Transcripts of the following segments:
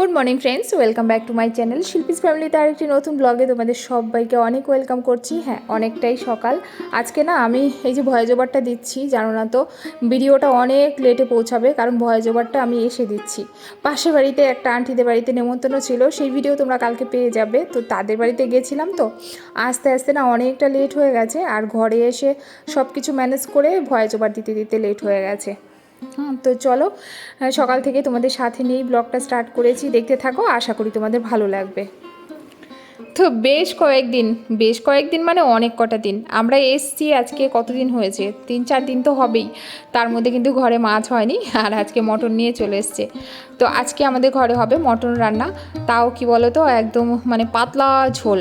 Good morning friends, welcome back to my channel Shilpi's ফ্যামিলিতে আরেকটি নতুন ব্লগে তোমাদের সবাইকে অনেক ওয়েলকাম করছি। হ্যাঁ, অনেকটাই সকাল আজকে না। আমি এই যে ভয়েস ওভারটা দিচ্ছি, জানো না তো ভিডিওটা অনেক লেটে পৌঁছাবে, কারণ ভয়েস ওভারটা আমি এসে দিচ্ছি। পাশের বাড়িতে একটা আন্টিদের বাড়িতে নেমন্তন্ন ছিল, সেই ভিডিও তোমরা কালকে পেয়ে যাবে। তো তাদের বাড়িতে গেছিলাম, তো আস্তে আস্তে না অনেকটা লেট হয়ে গেছে, আর ঘরে এসে সব কিছু ম্যানেজ করে ভয়েস ওভার দিতে দিতে লেট হয়ে গেছে। তো চলো, সকাল থেকে তোমাদের সাথে নিয়েই ব্লগটা স্টার্ট করেছি, দেখতে থাকো, আশা করি তোমাদের ভালো লাগবে। তো বেশ কয়েকদিন মানে অনেক কটা দিন আমরা এসছি। আজকে কতদিন হয়েছে, 3-4 দিন তো হবেই। তার মধ্যে কিন্তু ঘরে মাছ হয়নি, আর আজকে মটন নিয়ে চলে এসছে। তো আজকে আমাদের ঘরে হবে মটন রান্না। তাও কি বলো তো, একদম মানে পাতলা ঝোল।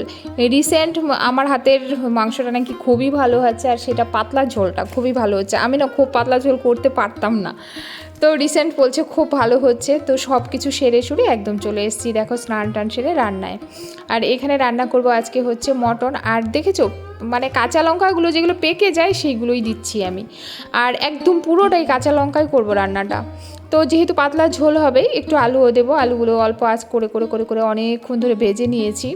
রিসেন্ট আমার হাতের মাংসটা নাকি খুবই ভালো হচ্ছে, আর সেটা পাতলা ঝোলটা খুবই ভালো হচ্ছে। আমি না খুব পাতলা ঝোল করতে পারতাম না, তো রিসেন্ট বলছে খুব ভালো হচ্ছে। তো সব কিছু সেরে সুরে একদম চলে এসেছি, দেখো স্নান টান সেরে রান্নায়। আর এখানে রান্না করব আজকে হচ্ছে মটন। আর দেখেছো মানে কাঁচা লঙ্কাগুলো যেগুলো পেকে যায় সেইগুলোই দিচ্ছি আমি, আর একদম পুরোটাই কাঁচা লঙ্কাই করব রান্নাটা। তো যেহেতু পাতলা ঝোল হবে, একটু আলুও দেবো। আলুগুলো অল্প আঁচ করে করে করে করে অনেকক্ষণ ধরে ভেজে নিয়েছি।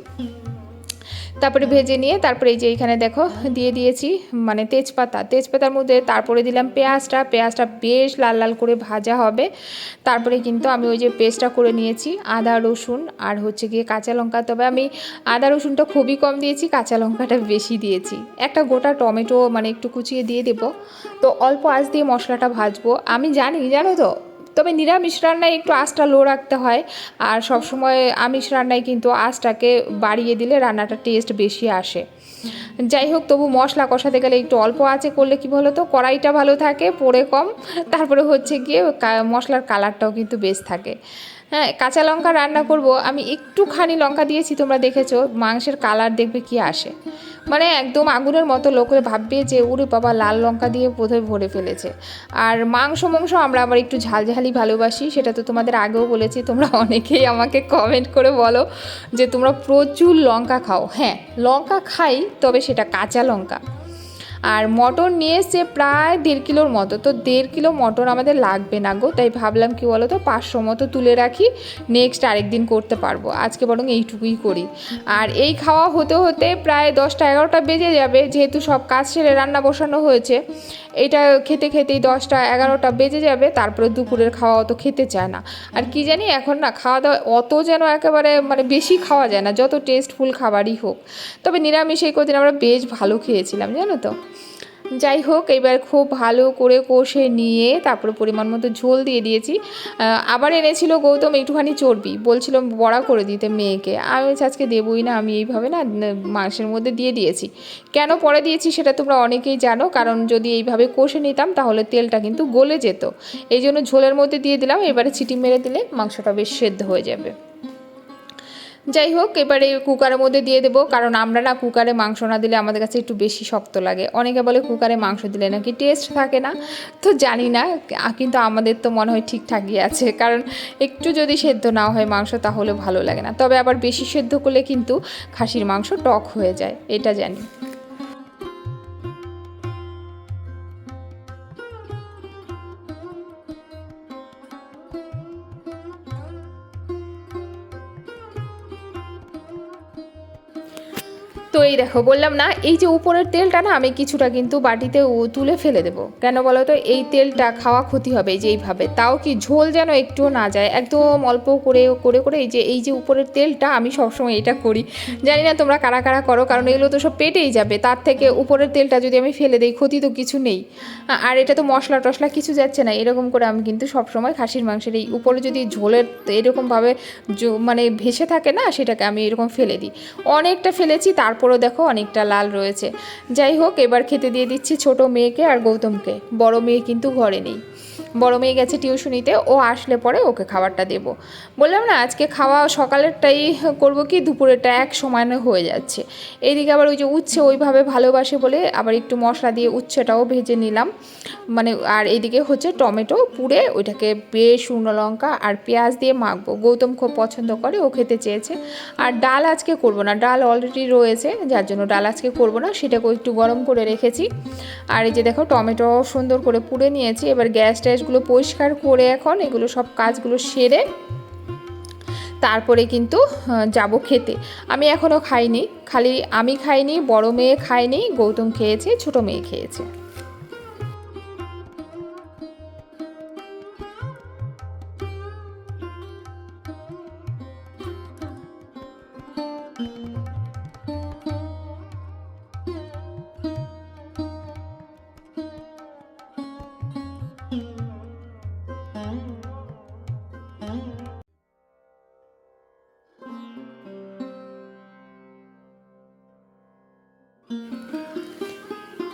তারপরে ভেজে নিয়ে তারপরে এই যে এখানে দেখো দিয়ে দিয়েছি মানে তেজপাতার মধ্যে তারপরে দিলাম পেঁয়াজটা বেশ লাল লাল করে ভাজা হবে। তারপরে কিন্তু আমি ওই যে পেস্টটা করে নিয়েছি, আদা রসুন আর হচ্ছে গিয়ে কাঁচা লঙ্কা। তবে আমি আদা রসুনটা খুবই কম দিয়েছি, কাঁচা লঙ্কাটা বেশি দিয়েছি। একটা গোটা টমেটো মানে একটু কুচিয়ে দিয়ে দেবো। তো অল্প আঁচ দিয়ে মশলাটা ভাজবো। আমি জানো তো, তবে নিরামিষ রান্নায় একটু আঁচটা লো রাখতে হয়, আর সবসময় আমিষ রান্নায় কিন্তু আঁচটাকে বাড়িয়ে দিলে রান্নাটা টেস্ট বেশি আসে। যাই হোক, তবু মশলা কষাতে গেলে একটু অল্প আঁচে করলে কি বলো তো, কড়াইটা ভালো থাকে, পোড়ে কম। তারপরে হচ্ছে গিয়ে মশলার কালারটাও কিন্তু বেশ থাকে। হ্যাঁ, কাঁচা লঙ্কা রান্না করব আমি, একটুখানি লঙ্কা দিয়েছি, তোমরা দেখেছো মাংসের কালার দেখবে কি আসে, মানে একদম আগুনের মতো। লোকে ভাববে যে ওরে বাবা লাল লঙ্কা দিয়ে বোধহয় ভরে ফেলেছে। আর মাংস আমরা আবার একটু ঝালঝালি ভালোবাসি, সেটা তো তোমাদের আগেও বলেছি। তোমরা অনেকেই আমাকে কমেন্ট করে বলো যে তোমরা প্রচুর লঙ্কা খাও। হ্যাঁ, লঙ্কা খাই, তবে সেটা কাঁচা লঙ্কা। আর মটন নিয়ে এসছে প্রায় 1.5 কিলোর মতো। তো 1.5 কিলো মটন আমাদের লাগবে না গো, তাই ভাবলাম কি বলো তো 500 মতো তুলে রাখি, নেক্সট আরেকদিন করতে পারবো। আজকে বরং এইটুকুই করি। আর এই খাওয়া হতে হতে প্রায় 10টা-11টা বেজে যাবে, যেহেতু সব কাজ সেরে রান্না বসানো হয়েছে। এটা খেতে খেতেই 10টা-11টা বেজে যাবে। তারপরে দুপুরের খাওয়া অত খেতে চায় না। আর কি জানি এখন না খাওয়া দাওয়া অত যেন একেবারে মানে বেশি খাওয়া যায় না, যত টেস্টফুল খাবারই হোক। তবে নিরামিষ এই কদিন আমরা বেশ ভালো খেয়েছিলাম, জানো তো। যাই হোক, এবার খুব ভালো করে কষে নিয়ে তারপরে পরিমাণ মতো ঝোল দিয়ে দিয়েছি। আবার এনেছিল গৌতম একটুখানি চর্বি, বলছিল বড়া করে দিতে মেয়েকে। আমি আজকে দেবই না, আমি এইভাবে না মাংসের মধ্যে দিয়ে দিয়েছি। কেন পরে দিয়েছি সেটা তোমরা অনেকেই জানো, কারণ যদি এইভাবে কষে নিতাম তাহলে তেলটা কিন্তু গলে যেত। এই জন্য ঝোলের মধ্যে দিয়ে দিলাম, এবারে চিটি মেরে দিলে মাংসটা বেশ সেদ্ধ হয়ে যাবে। যাই হোক, এবারে কুকারের মধ্যে দিয়ে দেবো, কারণ আমরা না কুকারে মাংস না দিলে আমাদের কাছে একটু বেশি শক্ত লাগে। অনেকে বলে কুকারে মাংস দিলে নাকি টেস্ট থাকে না, তো জানি না, কিন্তু আমাদের তো মনে হয় ঠিকঠাকই আছে। কারণ একটু যদি সেদ্ধ না হয় মাংস তাহলে ভালো লাগে না। তবে আবার বেশি সেদ্ধ করলে কিন্তু খাসির মাংস টক হয়ে যায়, এটা জানি। তো এই দেখো, বললাম না এই যে উপরের তেলটা না আমি কিছুটা কিন্তু বাটিতে তুলে ফেলে দেবো। কেন বলো তো, এই তেলটা খাওয়া ক্ষতি হবে এই যে এইভাবে। তাও কি ঝোল যেন একটুও না যায়, একদম অল্প করে করে করে এই যে উপরের তেলটা আমি সবসময় এটা করি। জানি না তোমরা কারা কারা করো, কারণ এগুলো তো সব পেটেই যাবে। তার থেকে উপরের তেলটা যদি আমি ফেলে দিই, ক্ষতি তো কিছু নেই। আর এটা তো মশলা টশলা কিছু যাচ্ছে না। এরকম করে আমি কিন্তু সবসময় খাসির মাংসের এই উপরে যদি ঝোলের এরকমভাবে মানে ভেসে থাকে না, সেটাকে আমি এরকম ফেলে দিই। অনেকটা ফেলেছি, তারপরেও দেখো অনেকটা লাল রয়েছে। যাই হোক, এবার খেতে দিয়ে দিচ্ছি ছোট মেয়েকে আর গৌতমকে। বড় মেয়ে কিন্তু ঘরে নেই, বড় মেয়ে গেছে টিউশনিতে, ও আসলে পরে ওকে খাবারটা দেবো। বললাম না আজকে খাওয়া সকালেরটাই করব কি দুপুরেরটা এক সমানে হয়ে যাচ্ছে। এইদিকে আবার ওই যে উচ্ছে ওইভাবে ভালোবাসে বলে আবার একটু মশলা দিয়ে উচ্ছেটাও ভেজে নিলাম মানে। আর এইদিকে হচ্ছে টমেটো পুড়ে ওইটাকে বেশ শুকনো লঙ্কা আর পেঁয়াজ দিয়ে মাখবো। গৌতম খুব পছন্দ করে, ও খেতে চেয়েছে। আর ডাল আজকে করব না, ডাল অলরেডি রয়েছে, যার জন্য ডাল আজকে করব না, সেটাকেও একটু গরম করে রেখেছি। আর এই যে দেখো টমেটো সুন্দর করে পুড়ে নিয়েছি। এবার গ্যাস ট্যাসগুলো পরিষ্কার করে এখন এগুলো সব কাজগুলো সেরে তারপরে কিন্তু যাব খেতে। আমি এখনও খাইনি, খালি আমি খাইনি, বড় মেয়ে খায়নি, গৌতম খেয়েছে, ছোট মেয়ে খেয়েছে।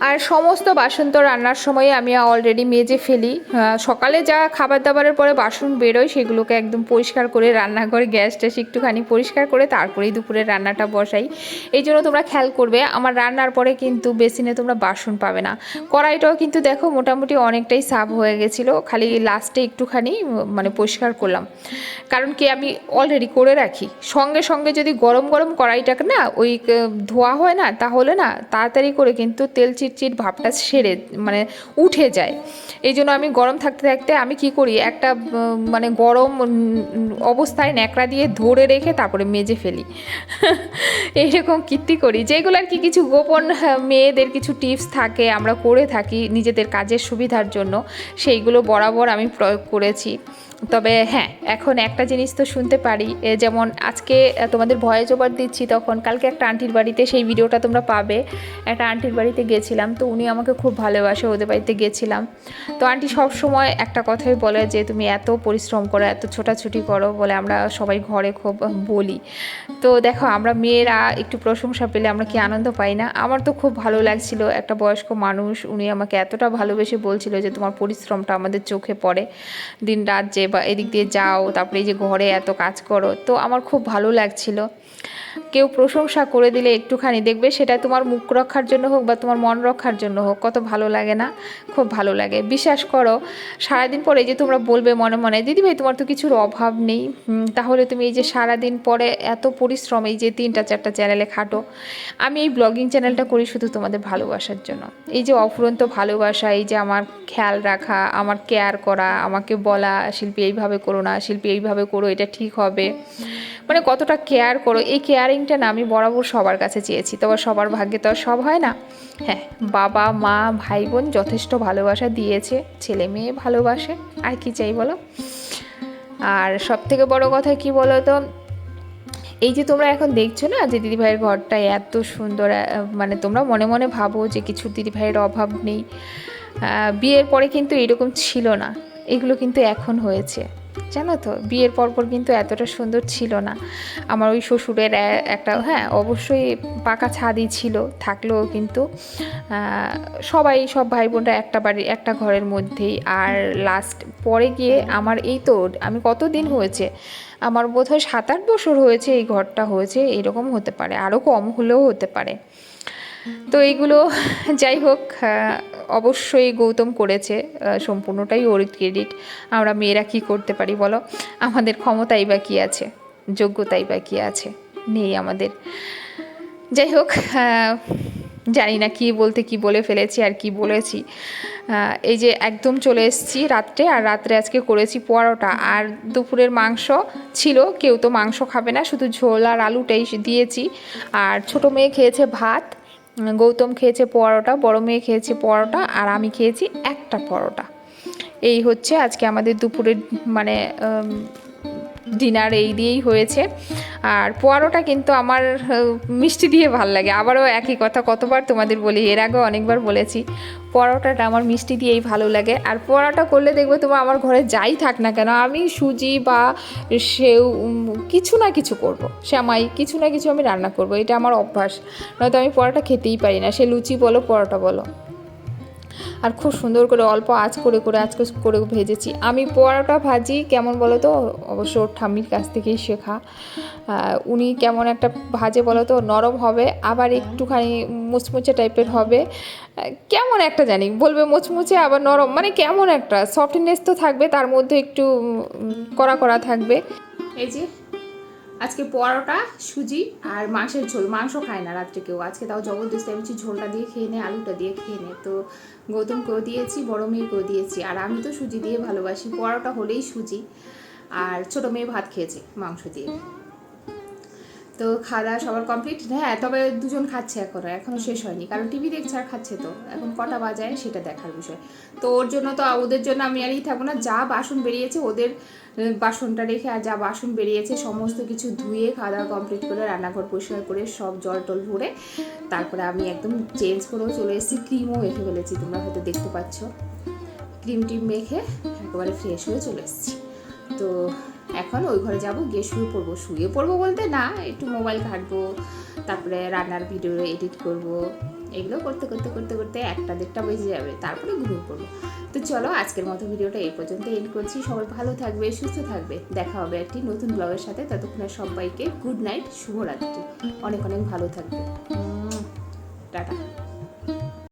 আর সমস্ত বাসন তো রান্নার সময় আমি অলরেডি মেজে ফেলি। সকালে যা খাবার দাবারের পরে বাসন বেরোয় সেগুলোকে একদম পরিষ্কার করে রান্নাঘরে গ্যাস ট্যাস একটুখানি পরিষ্কার করে তারপরেই দুপুরের রান্নাটা বসাই। এই জন্য তোমরা খেয়াল করবে আমার রান্নার পরে কিন্তু বেসিনে তোমরা বাসন পাবে না। কড়াইটাও কিন্তু দেখো মোটামুটি অনেকটাই সাফ হয়ে গেছিলো, খালি লাস্টে একটুখানি মানে পরিষ্কার করলাম। কারণ কি আমি অলরেডি করে রাখি, সঙ্গে সঙ্গে যদি গরম গরম কড়াইটাকে না ওই ধোয়া হয় না, তাহলে না তাড়াতাড়ি করে কিন্তু তেল চিটচিট ভাবটা সেরে মানে উঠে যায়। এই জন্য আমি গরম থাকতে থাকতে আমি কি করি, একটা মানে গরম অবস্থায় ন্যাকড়া দিয়ে ধরে রেখে তারপরে মেজে ফেলি। এইরকম কীর্তি করি, যেগুলো আর কি কিছু গোপন মেয়েদের কিছু টিপস থাকে আমরা করে থাকি নিজেদের কাজের সুবিধার জন্য, সেইগুলো বরাবর আমি প্রয়োগ করেছি। তবে হ্যাঁ, এখন একটা জিনিস তো শুনতে পারি, যেমন আজকে তোমাদের ভয়েস ওভার দিচ্ছি, তখন কালকে একটা আন্টির বাড়িতে, সেই ভিডিওটা তোমরা পাবে, একটা আন্টির বাড়িতে গেছিলাম, তো উনি আমাকে খুব ভালোবাসে, ওদের বাড়িতে গেছিলাম। তো আন্টি সব সময় একটা কথাই বলে যে তুমি এত পরিশ্রম করো, এত ছোটাছুটি করো বলে আমরা সবাই ঘরে খুব বলি। তো দেখো আমরা মেয়েরা একটু প্রশংসা পেলে আমরা কি আনন্দ পাই না। আমার তো খুব ভালো লাগছিল, একটা বয়স্ক মানুষ উনি আমাকে এতটা ভালোবেসে বলছিল যে তোমার পরিশ্রমটা আমাদের চোখে পড়ে, দিন রাত যে বা এদিক দিয়ে যাও, তারপরে এই যে ঘরে এত কাজ করো, তো আমার খুব ভালো লাগছিল। কেউ প্রশংসা করে দিলে একটুখানি দেখবে, সেটা তোমার মুখ রক্ষার জন্য হোক বা তোমার মন রক্ষার জন্য হোক, কত ভালো লাগে না? খুব ভালো লাগে। বিশ্বাস করো, সারাদিন পরে যে তোমরা বলবে মনে মনে দিদিভাই তোমার তো কিছুর অভাব নেই, তাহলে তুমি এই যে সারাদিন পরে এত পরিশ্রম, এই যে 3-4টা চ্যানেলে খাটো, আমি এই ব্লগিং চ্যানেলটা করি শুধু তোমাদের ভালোবাসার জন্য। এই যে অফুরন্ত ভালোবাসা, এই যে আমার খেয়াল রাখা, আমার কেয়ার করা, আমাকে বলা শিল্পী এইভাবে করো না, শিল্পী এইভাবে করো, এটা ঠিক হবে, মানে কতটা কেয়ার করো, এই কেয়ারিংটা না আমি বরাবর সবার কাছে চেয়েছি। তবে সবার ভাগ্যে তো আর সব হয় না। হ্যাঁ, বাবা মা ভাই বোন যথেষ্ট ভালোবাসা দিয়েছে, ছেলে মেয়ে ভালোবাসে, আর কি চাই বলো। আর সব থেকে বড় কথা কি বলো তো, এই যে তোমরা এখন দেখছো না যে দিদিভাইয়ের ঘরটা এত সুন্দর, মানে তোমরা মনে মনে ভাবো যে কিছু দিদিভাইয়ের অভাব নেই, বিয়ের পরে কিন্তু এরকম ছিল না, এগুলো কিন্তু এখন হয়েছে, জানো তো। বিয়ের পরপর কিন্তু এতটা সুন্দর ছিল না। আমার ওই শ্বশুরের একটা, হ্যাঁ অবশ্যই পাকা ছাদই ছিল, থাকলেও কিন্তু সবাই সব ভাই বোনরা একটা বাড়ি একটা ঘরের মধ্যেই। আর লাস্ট পরে গিয়ে আমার এই তো আমি কতদিন হয়েছে, আমার বোধহয় 7-8 বছর হয়েছে এই ঘরটা হয়েছে, এরকম হতে পারে, আরও কম হলেও হতে পারে। তো এইগুলো যাই হোক, অবশ্যই গৌতম করেছে, সম্পূর্ণটাই ওর ক্রেডিট। আমরা মেয়েরা কি করতে পারি বলো, আমাদের ক্ষমতাই বা কী আছে, যোগ্যতাই বা কী আছে, নেই আমাদের। যাই হোক, জানি না কি বলতে কি বলে ফেলেছি আর কি বলেছি। এই যে একদম চলে এসেছি রাত্রে, আর রাত্রে আজকে করেছি পরোটা, আর দুপুরের মাংস ছিল, কেউ তো মাংস খাবে না, শুধু ঝোল আর আলুটাই দিয়েছি। আর ছোটো মেয়ে খেয়েছে ভাত, গৌতম খেয়েছে পরোটা, বড় মেয়ে খেয়েছে পরোটা, আর আমি খেয়েছি একটা পরোটা। এই হচ্ছে আজকে আমাদের দুপুরের মানে ডিনার এই দিয়েই হয়েছে। আর পোয়ারোটা কিন্তু আমার মিষ্টি দিয়ে ভাল লাগে, আবারও একই কথা কতবার তোমাদের বলি, এর আগেও অনেকবার বলেছি, পরোটাটা আমার মিষ্টি দিয়েই ভালো লাগে। আর পরোটা করলে দেখবে তোমার আমার ঘরে যাই থাক না কেন, আমি সুজি বা সেও কিছু না কিছু করব, শ্যামাই কিছু না কিছু আমি রান্না করব, এটা আমার অভ্যাস, নয়তো আমি পরোটা খেতেই পারি না, সে লুচি বলো পরোটা বলো। আর খুব সুন্দর করে অল্প আঁচ করে করে আঁচ করে ভেজেছি। আমি পরোটা ভাজি কেমন বলো তো, অবশ্য ওর ঠাম্মির কাছ থেকেই শেখা। উনি কেমন একটা ভাজে বলো তো, নরম হবে আবার একটুখানি মুচমুচে টাইপের হবে, কেমন একটা জানি বলবে মুচমুচে আবার নরম, মানে কেমন একটা সফটনেস তো থাকবে, তার মধ্যে একটু কড়া কড়া থাকবে। এই যে আজকে পরোটা, সুজি আর মাংসের ঝোল, মাংস খায় না রাত্রে কেউ, আজকে তাও জবরদস্তি আমি ঝোলটা দিয়ে খেয়ে নে, আলুটা দিয়ে খেয়ে নে। তো গৌতমকেও দিয়েছি, বড় মেয়েকেও দিয়েছি, আর আমি তো সুজি দিয়ে ভালোবাসি, পরোটা হলেই সুজি। আর ছোটো মেয়ে ভাত খেয়েছে মাংস দিয়ে। তো খাওয়া দাওয়া সবার কমপ্লিট। হ্যাঁ, তবে দুজন খাচ্ছে এখনও শেষ হয়নি, কারণ টিভি দেখছে আর খাচ্ছে, তো এখন কটা বাজায় সেটা দেখার বিষয়। তো ওর জন্য তো ওদের জন্য আমি আরই থাকবো না, যা বাসন বেরিয়েছে ওদের বাসনটা রেখে আর যা বাসন বেরিয়েছে সমস্ত কিছু ধুয়ে খাওয়া দাওয়া কমপ্লিট করে রান্নাঘর পরিষ্কার করে সব জল টল ভরে তারপরে আমি একদম চেঞ্জ করেও চলে এসেছি। ক্রিমও মেখে ফেলেছি, তোমরা হয়তো দেখতে পাচ্ছ। ক্রিম টিম মেখে একেবারে ফ্রেশ হয়ে চলে এসেছি। তো এখন ওই ঘরে যাব, গিয়ে শুয়ে পড়বো বলতে না, একটু মোবাইল ঘাঁটবো, তারপরে রান্নার ভিডিও এডিট করব, এগুলো করতে করতে করতে করতে 1টা-1:30 বেজে যাবে, তারপরে ঘুমিয়ে পড়বো। তো চলো আজকের মতো ভিডিওটা এই পর্যন্ত এন্ড করছি। সবাই ভালো থাকবে, সুস্থ থাকবে, দেখা হবে একটি নতুন ব্লগের সাথে। ততক্ষণে সবাইকে গুড নাইট, শুভরাত্রি, অনেক অনেক ভালো থাকবে, টাটা।